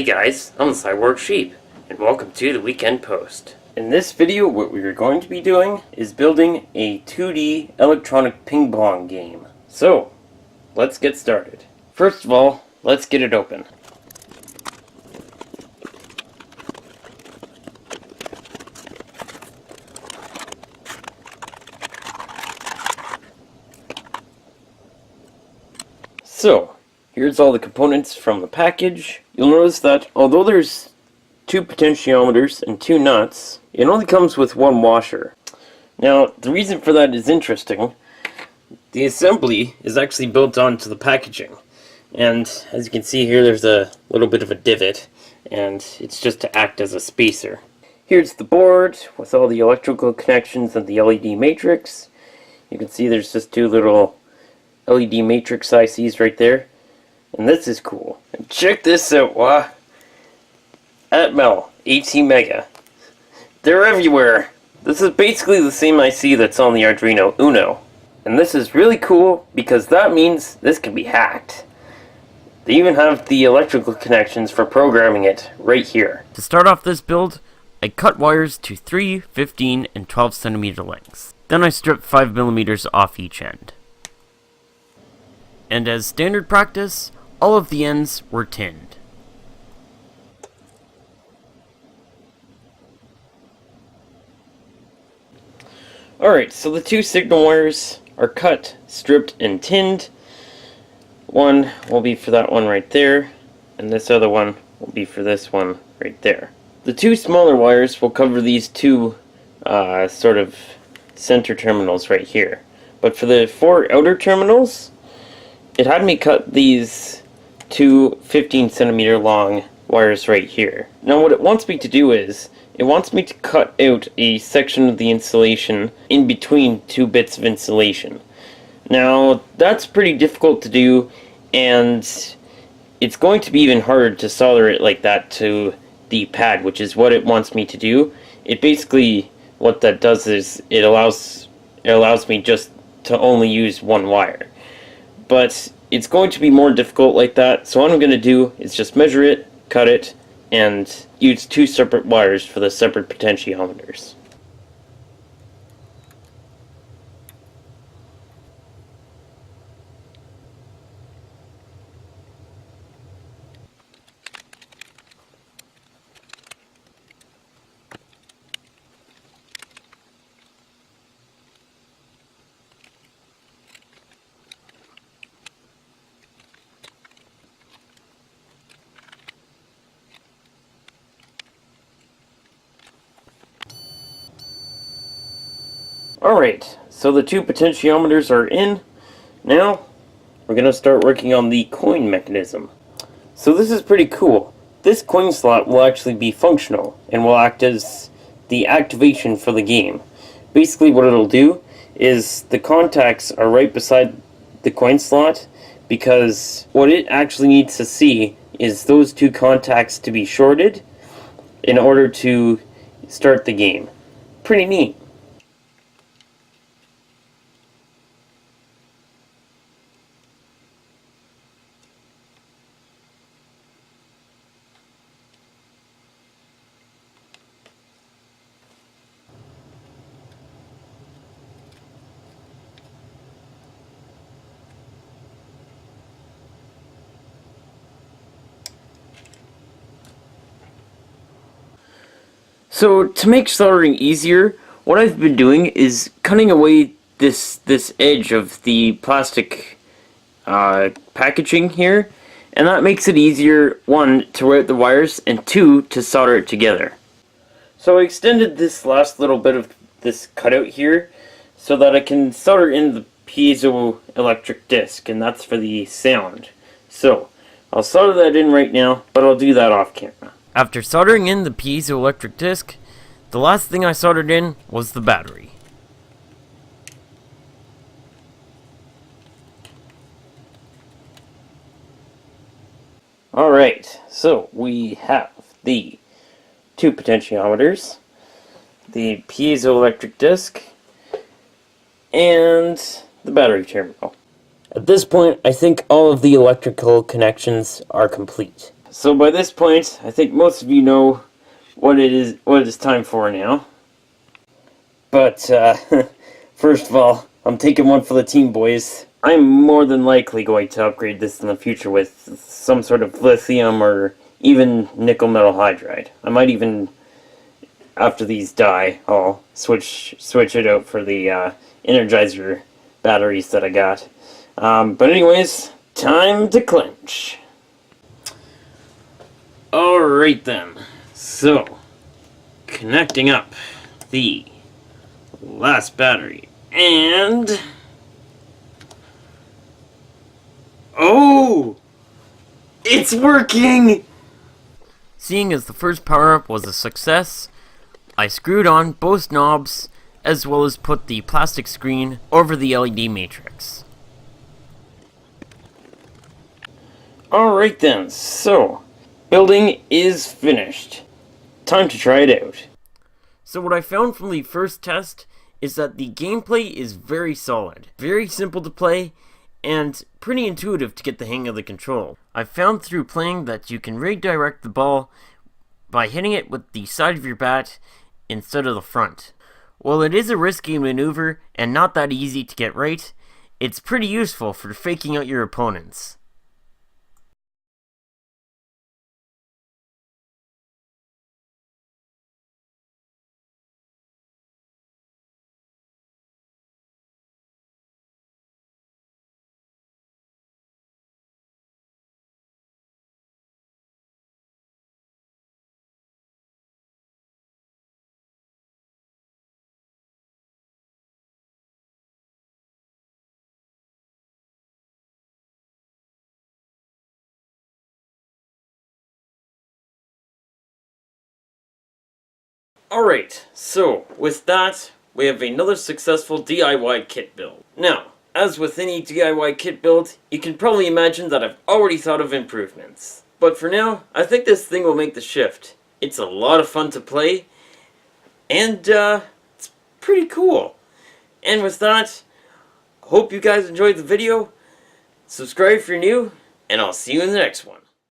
Hey guys, I'm the Cyborg Sheep, and welcome to the Weekend Post. In this video, what we are going to be doing is building a 2D electronic ping pong game. So, let's get started. First of all, let's get it open. So, here's all the components from the package. You'll notice that although there's 2 potentiometers and 2 nuts, it only comes with 1 washer. Now, the reason for that is interesting. The assembly is actually built onto the packaging. And as you can see here, there's a little bit of a divot, and it's just to act as a spacer. Here's the board with all the electrical connections and the LED matrix. You can see there's just 2 little LED matrix ICs right there. And this is cool. And check this out, Atmel 18 Mega. They're everywhere. This is basically the same IC that's on the Arduino Uno. And this is really cool because that means this can be hacked. They even have the electrical connections for programming it right here. To start off this build, I cut wires to 3, 15, and 12 centimeter lengths. Then I stripped 5 millimeters off each end. And as standard practice, all of the ends were tinned. Alright, so the 2 signal wires are cut, stripped, and tinned. One will be for that one right there, and this other one will be for this one right there. The 2 smaller wires will cover these 2 sort of center terminals right here. But for the 4 outer terminals, it had me cut these 2 15 centimeter long wires right here. Now what it wants me to do is, it wants me to cut out a section of the insulation in between 2 bits of insulation. Now that's pretty difficult to do, and it's going to be even harder to solder it like that to the pad, which is what it wants me to do. It basically, what that does is, it allows me just to only use 1 wire. But it's going to be more difficult like that, so what I'm going to do is just measure it, cut it, and use 2 separate wires for the separate potentiometers. Alright, so the 2 potentiometers are in. Now, we're going to start working on the coin mechanism. So this is pretty cool. This coin slot will actually be functional, and will act as the activation for the game. Basically what it'll do is, the contacts are right beside the coin slot, because what it actually needs to see is those 2 contacts to be shorted in order to start the game. Pretty neat. So to make soldering easier, what I've been doing is cutting away this edge of the plastic packaging here, and that makes it easier, 1, to route the wires, and 2, to solder it together. So I extended this last little bit of this cutout here so that I can solder in the piezoelectric disc, and that's for the sound. So I'll solder that in right now, but I'll do that off camera. After soldering in the piezoelectric disc, the last thing I soldered in was the battery. Alright, so we have the 2 potentiometers, the piezoelectric disc, and the battery terminal. At this point, I think all of the electrical connections are complete. So by this point, I think most of you know what it is time for now. But first of all, I'm taking one for the team, boys. I'm more than likely going to upgrade this in the future with some sort of lithium or even nickel metal hydride. I might even, after these die, I'll switch it out for the Energizer batteries that I got. But anyways, time to clinch. Alright then, so, connecting up the last battery, and... oh! It's working! Seeing as the first power-up was a success, I screwed on both knobs, as well as put the plastic screen over the LED matrix. Alright then, so, building is finished. Time to try it out. So what I found from the first test is that the gameplay is very solid, very simple to play, and pretty intuitive to get the hang of the control. I found through playing that you can redirect the ball by hitting it with the side of your bat instead of the front. While it is a risky maneuver and not that easy to get right, it's pretty useful for faking out your opponents. Alright, so with that, we have another successful DIY kit build. Now, as with any DIY kit build, you can probably imagine that I've already thought of improvements. But for now, I think this thing will make the shift. It's a lot of fun to play, and it's pretty cool. And with that, hope you guys enjoyed the video. Subscribe if you're new, and I'll see you in the next one.